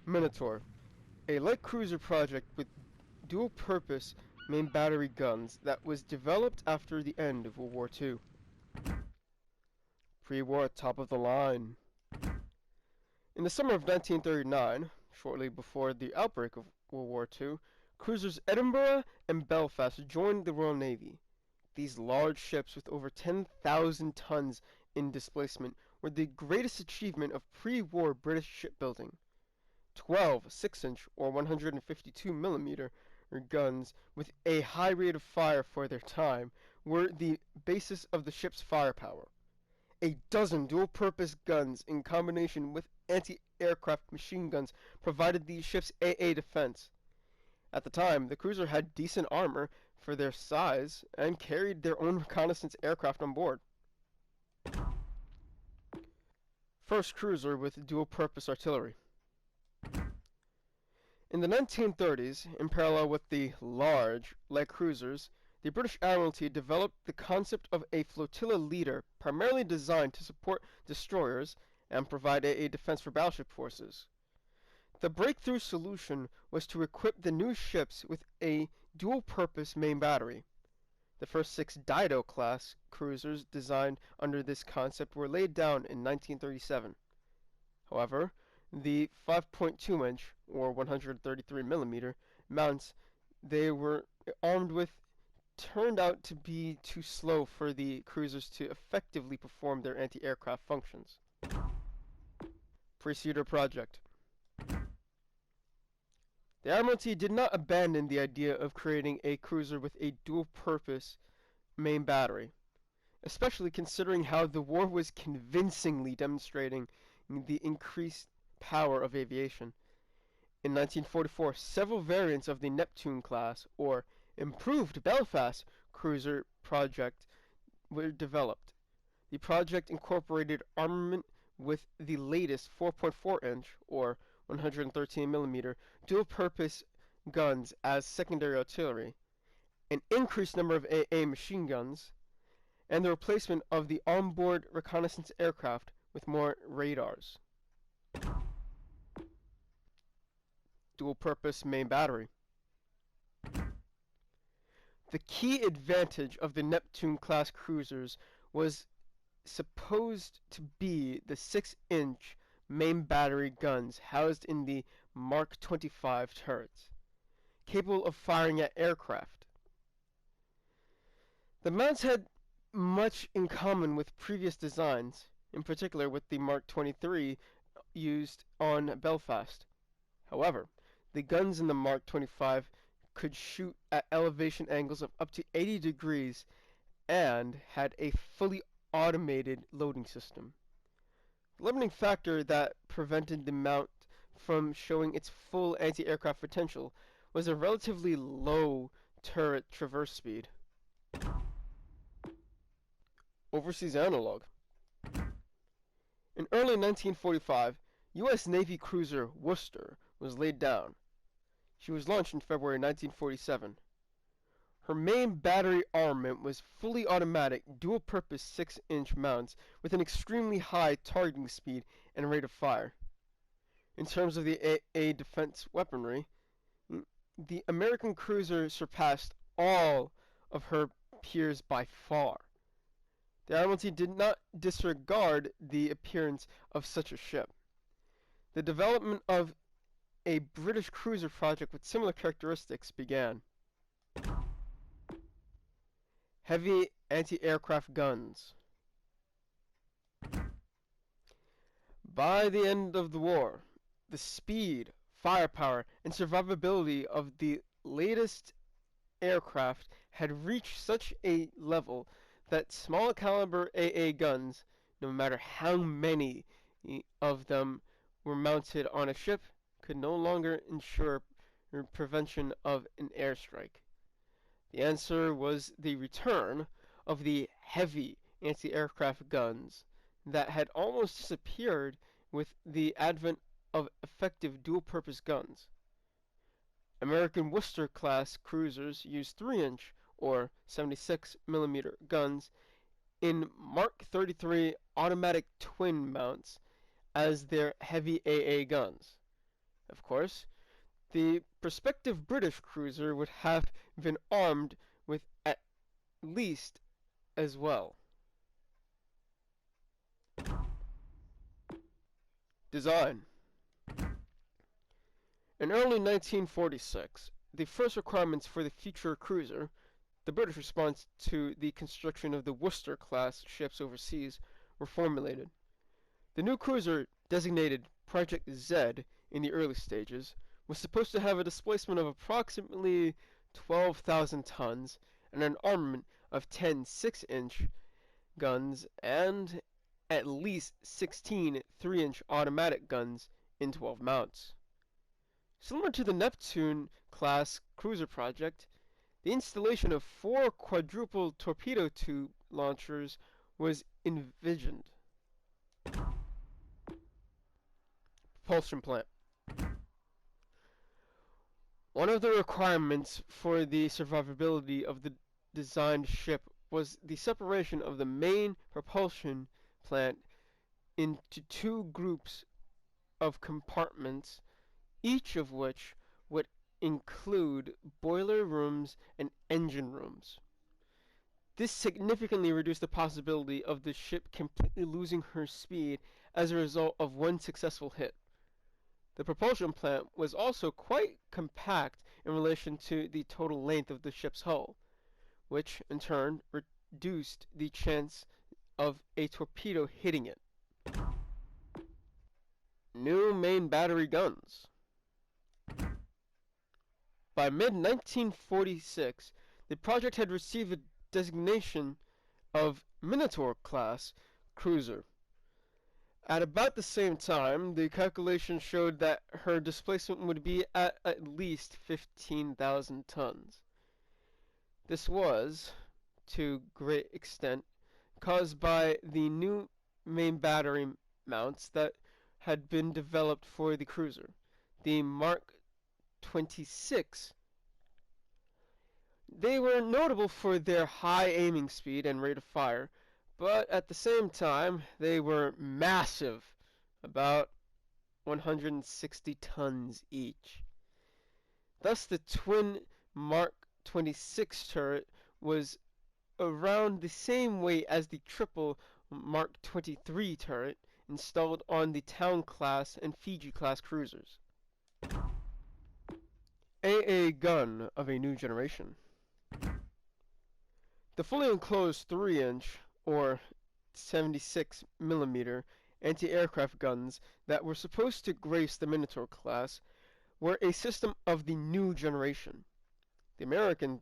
Minotaur, a light cruiser project with dual-purpose main battery guns that was developed after the end of World War II. Pre-war top of the line. In the summer of 1939, shortly before the outbreak of World War II, cruisers Edinburgh and Belfast joined the Royal Navy. These large ships with over 10,000 tons in displacement were the greatest achievement of pre-war British shipbuilding. 12 6-inch or 152 millimeter guns with a high rate of fire for their time were the basis of the ship's firepower. A dozen dual-purpose guns in combination with anti-aircraft machine guns provided the ship's AA defense. At the time, the cruiser had decent armor for their size and carried their own reconnaissance aircraft on board. First cruiser with dual-purpose artillery. In the 1930s, in parallel with the large light cruisers, the British Admiralty developed the concept of a flotilla leader primarily designed to support destroyers and provide a defense for battleship forces. The breakthrough solution was to equip the new ships with a dual-purpose main battery. The first 6 Dido-class cruisers designed under this concept were laid down in 1937. However, the 5.2-inch or 133 millimeter mounts they were armed with turned out to be too slow for the cruisers to effectively perform their anti-aircraft functions. Pre-Cedar Project. The Admiralty did not abandon the idea of creating a cruiser with a dual-purpose main battery, especially considering how the war was convincingly demonstrating the increased power of aviation. In 1944, several variants of the Neptune class, or improved Belfast cruiser project, were developed. The project incorporated armament with the latest 4.4-inch, or 113 millimeter dual-purpose guns as secondary artillery, an increased number of AA machine guns, and the replacement of the onboard reconnaissance aircraft with more radars. Dual-purpose main battery. The key advantage of the Neptune-class cruisers was supposed to be the 6-inch main battery guns housed in the Mark 25 turrets, capable of firing at aircraft. The mounts had much in common with previous designs, in particular with the Mark 23 used on Belfast. However, the guns in the Mark 25 could shoot at elevation angles of up to 80 degrees and had a fully automated loading system. The limiting factor that prevented the mount from showing its full anti-aircraft potential was a relatively low turret traverse speed. Overseas analog. In early 1945, U.S. Navy cruiser Worcester was laid down. She was launched in February 1947. Her main battery armament was fully automatic, dual-purpose 6-inch mounts with an extremely high targeting speed and rate of fire. In terms of the AA defense weaponry, the American cruiser surpassed all of her peers by far. The Admiralty did not disregard the appearance of such a ship. The development of a British cruiser project with similar characteristics began. Heavy anti-aircraft guns. By the end of the war, the speed, firepower, and survivability of the latest aircraft had reached such a level that small caliber AA guns, no matter how many of them were mounted on a ship, could no longer ensure prevention of an airstrike. The answer was the return of the heavy anti-aircraft guns that had almost disappeared with the advent of effective dual-purpose guns. American Worcester-class cruisers used 3-inch or 76 millimeter guns in Mark 33 automatic twin mounts as their heavy AA guns. Of course, the prospective British cruiser would have been armed with at least as well. Design. In early 1946, the first requirements for the future cruiser, the British response to the construction of the Worcester-class ships overseas, were formulated. The new cruiser, designated Project Z in the early stages, was supposed to have a displacement of approximately 12,000 tons and an armament of 10 6-inch guns and at least 16 3-inch automatic guns in 12 mounts. Similar to the Neptune-class cruiser project, the installation of 4 quadruple torpedo tube launchers was envisioned. Propulsion plant. One of the requirements for the survivability of the designed ship was the separation of the main propulsion plant into 2 groups of compartments, each of which would include boiler rooms and engine rooms. This significantly reduced the possibility of the ship completely losing her speed as a result of one successful hit. The propulsion plant was also quite compact in relation to the total length of the ship's hull, which in turn reduced the chance of a torpedo hitting it. New main battery guns. By mid-1946, the project had received the designation of Minotaur class cruiser. At about the same time, the calculations showed that her displacement would be at least 15,000 tons. This was, to great extent, caused by the new main battery mounts that had been developed for the cruiser, the Mark 26. They were notable for their high aiming speed and rate of fire, but at the same time they were massive, about 160 tons each. Thus the twin Mark 26 turret was around the same weight as the triple Mark 23 turret installed on the Town class and Fiji class cruisers. AA gun of a new generation. The fully enclosed 3-inch or 76mm anti-aircraft guns that were supposed to grace the Minotaur class were a system of the new generation. The American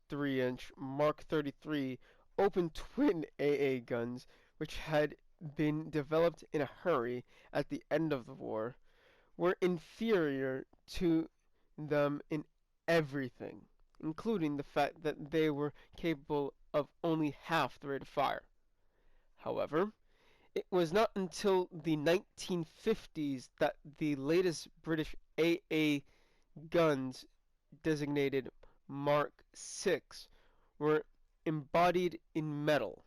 3-inch Mark 33 open twin AA guns, which had been developed in a hurry at the end of the war, were inferior to them in everything, including the fact that they were capable of only half the rate of fire. However, it was not until the 1950s that the latest British AA guns, designated Mark 6, were embodied in metal.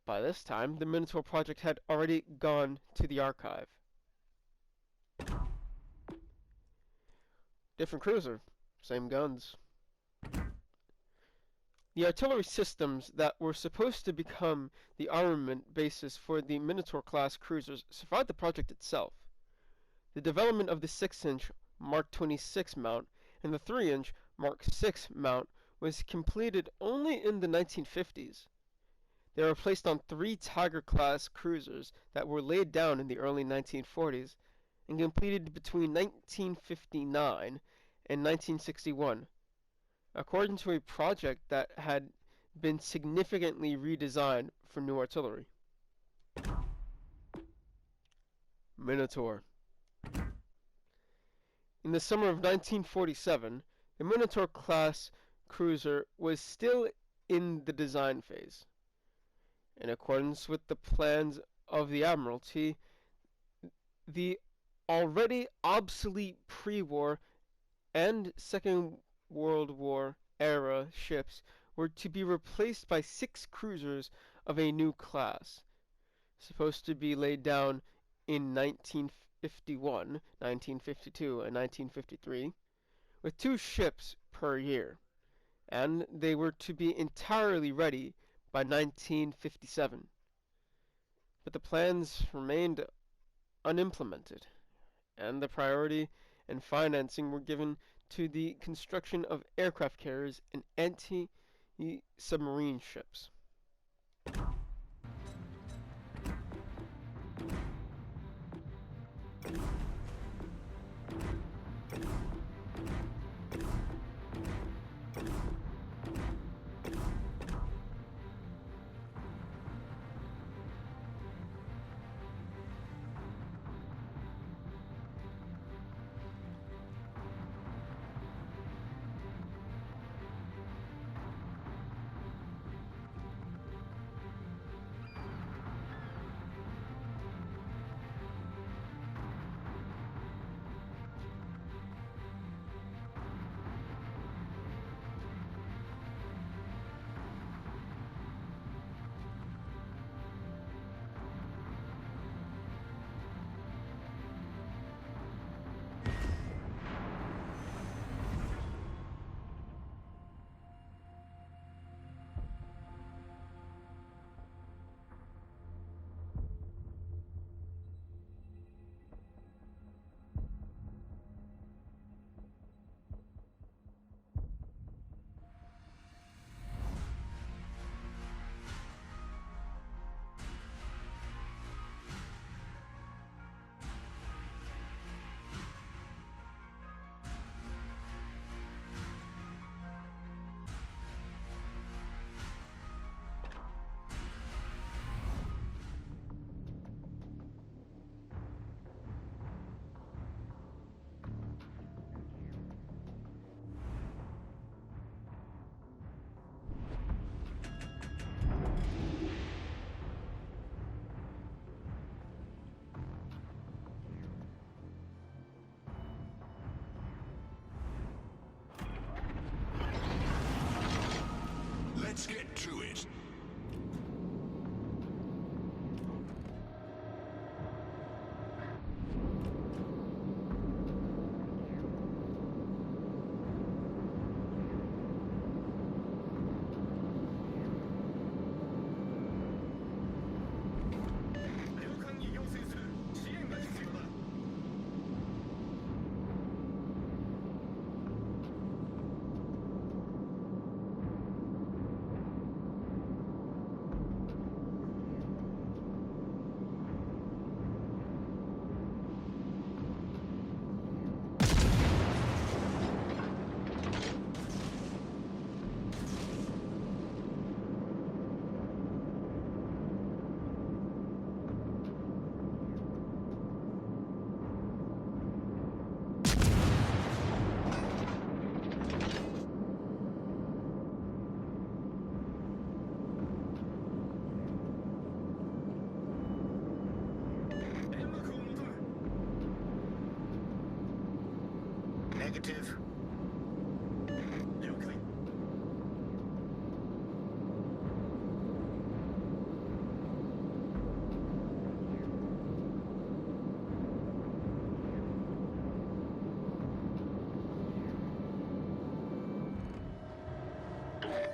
By this time, the Minotaur project had already gone to the archive. Different cruiser, same guns. The artillery systems that were supposed to become the armament basis for the Minotaur-class cruisers survived the project itself. The development of the 6-inch Mark 26 mount and the 3-inch Mark 6 mount was completed only in the 1950s. They were placed on 3 Tiger-class cruisers that were laid down in the early 1940s and completed between 1959 and 1961. According to a project that had been significantly redesigned for new artillery. Minotaur. In the summer of 1947, the Minotaur-class cruiser was still in the design phase. In accordance with the plans of the Admiralty, the already obsolete pre-war and Second World War era ships were to be replaced by 6 cruisers of a new class, supposed to be laid down in 1951, 1952, and 1953, with 2 ships per year, and they were to be entirely ready by 1957. But the plans remained unimplemented, and the priority and financing were given to the construction of aircraft carriers and anti-submarine ships. Let's get to it. Negative.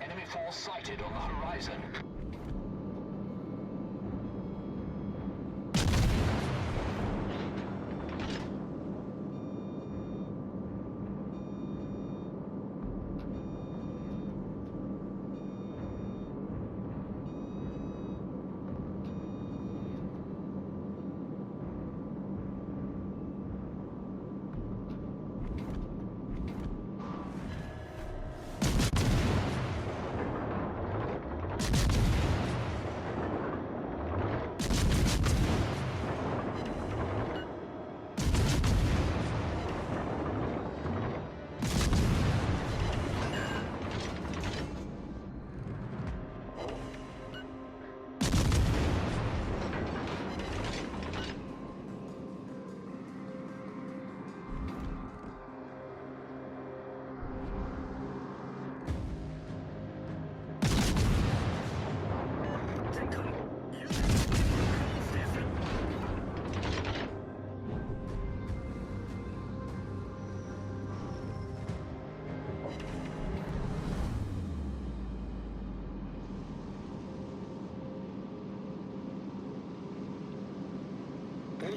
Enemy force sighted on the horizon.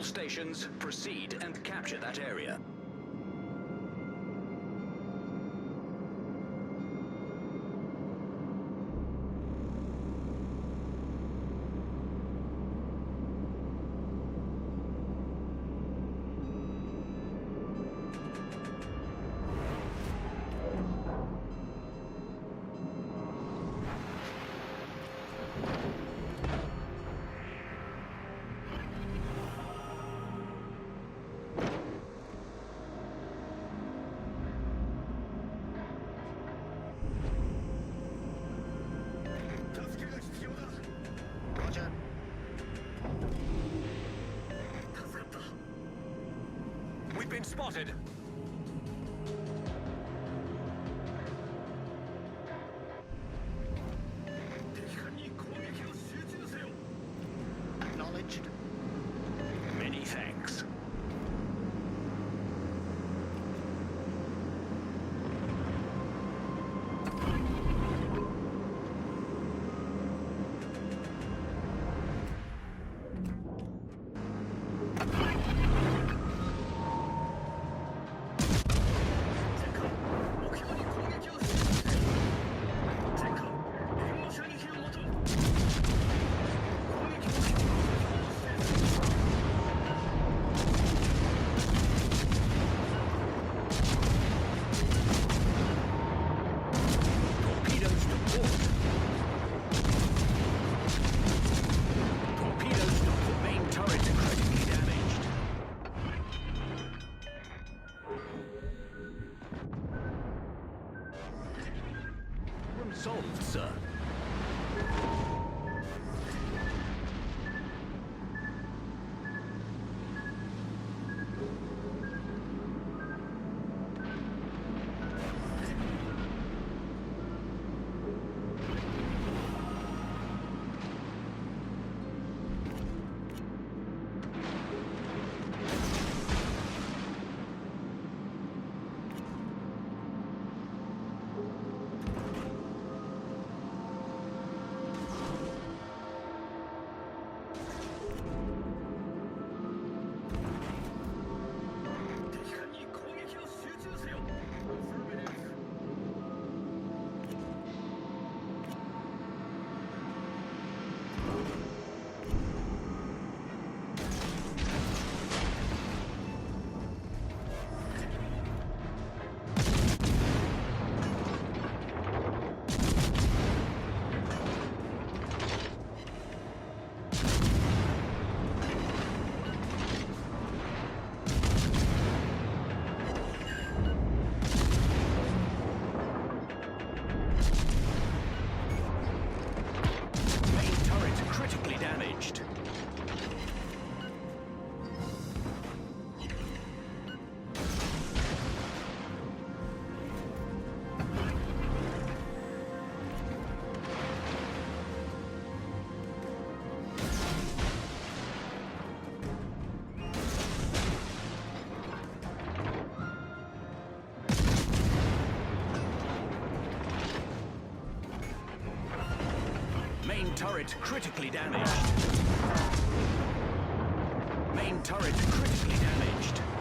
stations, proceed and capture that area. Roger. We've been spotted. Acknowledged. Many thanks. Solved, sir. Main turret critically damaged. Main turret critically damaged.